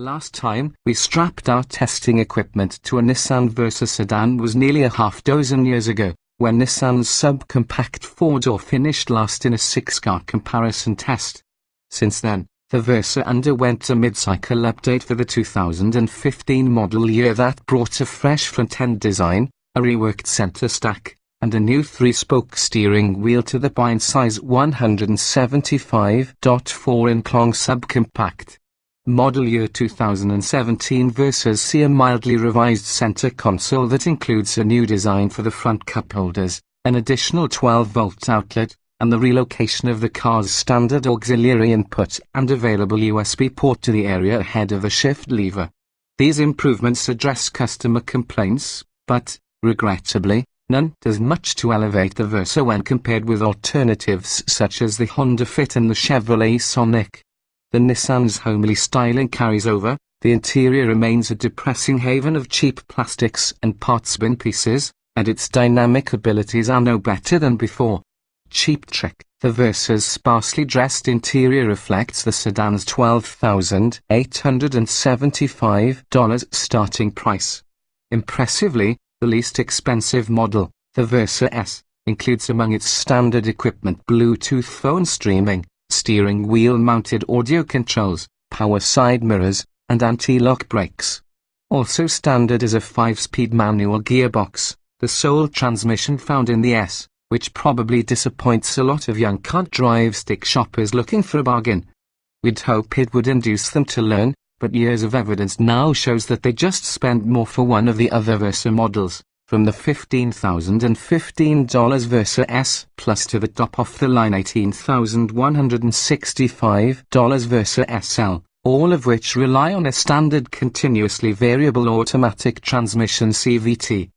last time we strapped our testing equipment to a Nissan Versa sedan was nearly a half dozen years ago, when Nissan's subcompact four-door finished last in a 6-car comparison test. Since then, the Versa underwent a mid-cycle update for the 2015 model year that brought a fresh front-end design, a reworked center stack, and a new 3-spoke steering wheel to the bite-size 175.4-inch long subcompact. Model year 2017 Versas see a mildly revised center console that includes a new design for the front cup holders, an additional 12-volt outlet, and the relocation of the car's standard auxiliary input and available USB port to the area ahead of the shift lever. These improvements address customer complaints, but, regrettably, none does much to elevate the Versa when compared with alternatives such as the Honda Fit and the Chevrolet Sonic. The Nissan's homely styling carries over, the interior remains a depressing haven of cheap plastics and parts bin pieces, and its dynamic abilities are no better than before. Cheap Trick: the Versa's sparsely dressed interior reflects the sedan's $12,875 starting price. Impressively, the least expensive model, the Versa S, includes among its standard equipment Bluetooth phone streaming, steering wheel-mounted audio controls, power side mirrors, and anti-lock brakes. Also standard is a 5-speed manual gearbox, the sole transmission found in the S, which probably disappoints a lot of young can't-drive stick shoppers looking for a bargain. We'd hope it would induce them to learn, but years of evidence now shows that they just spend more for one of the other Versa models, from the $15,015 Versa S Plus to the top-off-the-line $18,165 Versa SL, all of which rely on a standard continuously variable automatic transmission CVT.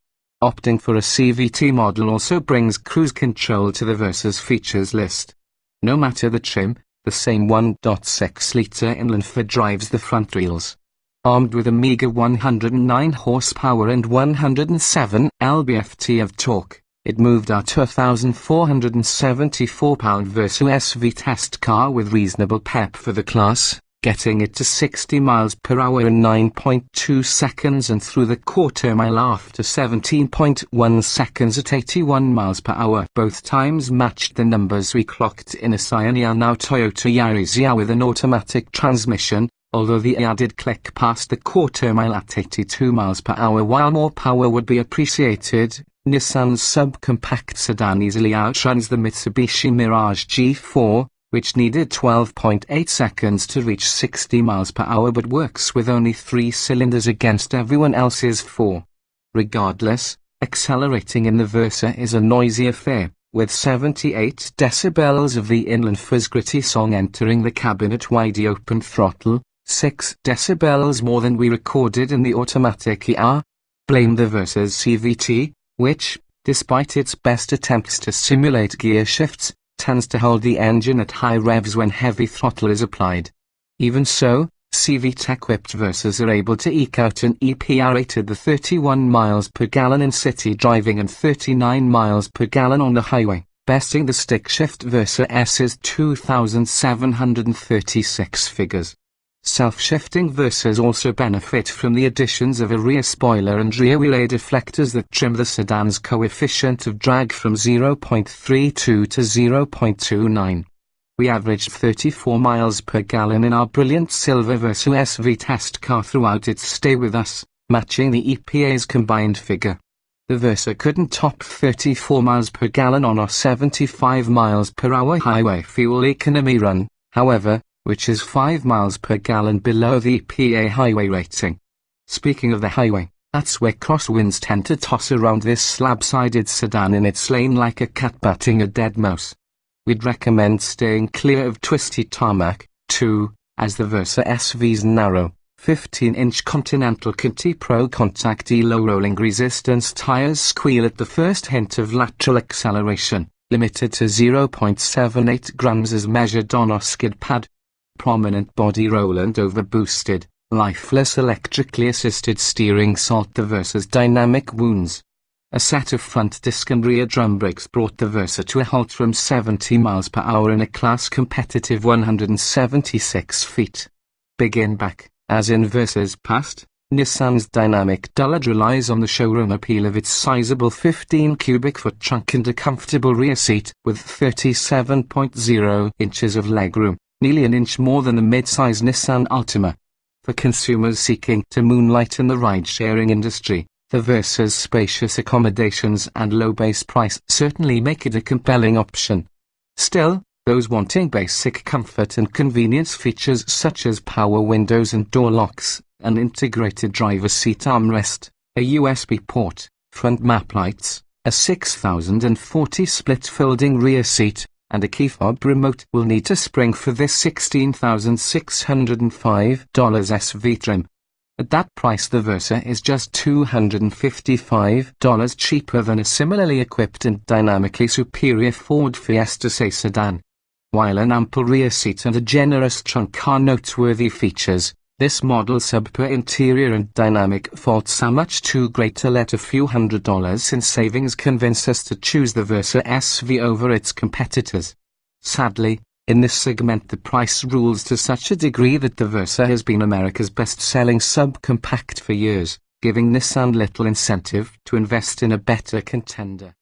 Opting for a CVT model also brings cruise control to the Versa's features list. No matter the trim, the same 1.6-litre inline four drives the front wheels. Armed with a meager 109 horsepower and 107 lb-ft of torque, it moved out to a 1,474-pound Versa SV test car with reasonable pep for the class, getting it to 60 miles per hour in 9.2 seconds and through the quarter-mile after 17.1 seconds at 81 miles per hour. Both times matched the numbers we clocked in a Scion now Toyota Yaris with an automatic transmission, although the added click past the quarter-mile at 82 miles per hour. While more power would be appreciated, Nissan's subcompact sedan easily outruns the Mitsubishi Mirage G4, which needed 12.8 seconds to reach 60 miles per hour but works with only 3 cylinders against everyone else's 4. Regardless, accelerating in the Versa is a noisy affair, with 78 decibels of the inline four's gritty song entering the cabin at wide open throttle, 6 decibels more than we recorded in the automatic ER. Blame the Versa's CVT, which, despite its best attempts to simulate gear shifts, tends to hold the engine at high revs when heavy throttle is applied. Even so, CVT-equipped Versas are able to eke out an EPA rated 31 miles per gallon in city driving and 39 miles per gallon on the highway, besting the stick-shift Versa S's 2,736 figures. Self-shifting Versas also benefit from the additions of a rear spoiler and rear wheel deflectors that trim the sedan's coefficient of drag from 0.32 to 0.29. We averaged 34 miles per gallon in our brilliant silver Versa SV test car throughout its stay with us, matching the EPA's combined figure. The Versa couldn't top 34 miles per gallon on our 75 miles per hour highway fuel economy run, however, which is 5 miles per gallon below the EPA highway rating. Speaking of the highway, that's where crosswinds tend to toss around this slab-sided sedan in its lane like a cat batting a dead mouse. We'd recommend staying clear of twisty tarmac, too, as the Versa SV's narrow, 15-inch Continental Conti Pro Contact E low rolling resistance tires squeal at the first hint of lateral acceleration, limited to 0.78 grams as measured on our skid pad. Prominent body roll and over-boosted, lifeless electrically assisted steering salt the Versa's dynamic wounds. A set of front disc and rear drum brakes brought the Versa to a halt from 70 miles per hour in a class-competitive 176 feet. Begin back, As in Versa's past, Nissan's dynamic dullard relies on the showroom appeal of its sizable 15 cubic foot trunk and a comfortable rear seat with 37.0 inches of legroom, nearly an inch more than the mid-size Nissan Altima. For consumers seeking to moonlight in the ride-sharing industry, the Versa's spacious accommodations and low base price certainly make it a compelling option. Still, those wanting basic comfort and convenience features such as power windows and door locks, an integrated driver's seat armrest, a USB port, front map lights, a 6040 split folding rear seat, and a key fob remote will need to spring for this $16,605 SV trim. At that price, the Versa is just $255 cheaper than a similarly equipped and dynamically superior Ford Fiesta sedan. While an ample rear seat and a generous trunk are noteworthy features, this model's subpar interior and dynamic faults are much too great to let a few $100s in savings convince us to choose the Versa SV over its competitors. Sadly, in this segment the price rules to such a degree that the Versa has been America's best-selling subcompact for years, giving Nissan little incentive to invest in a better contender.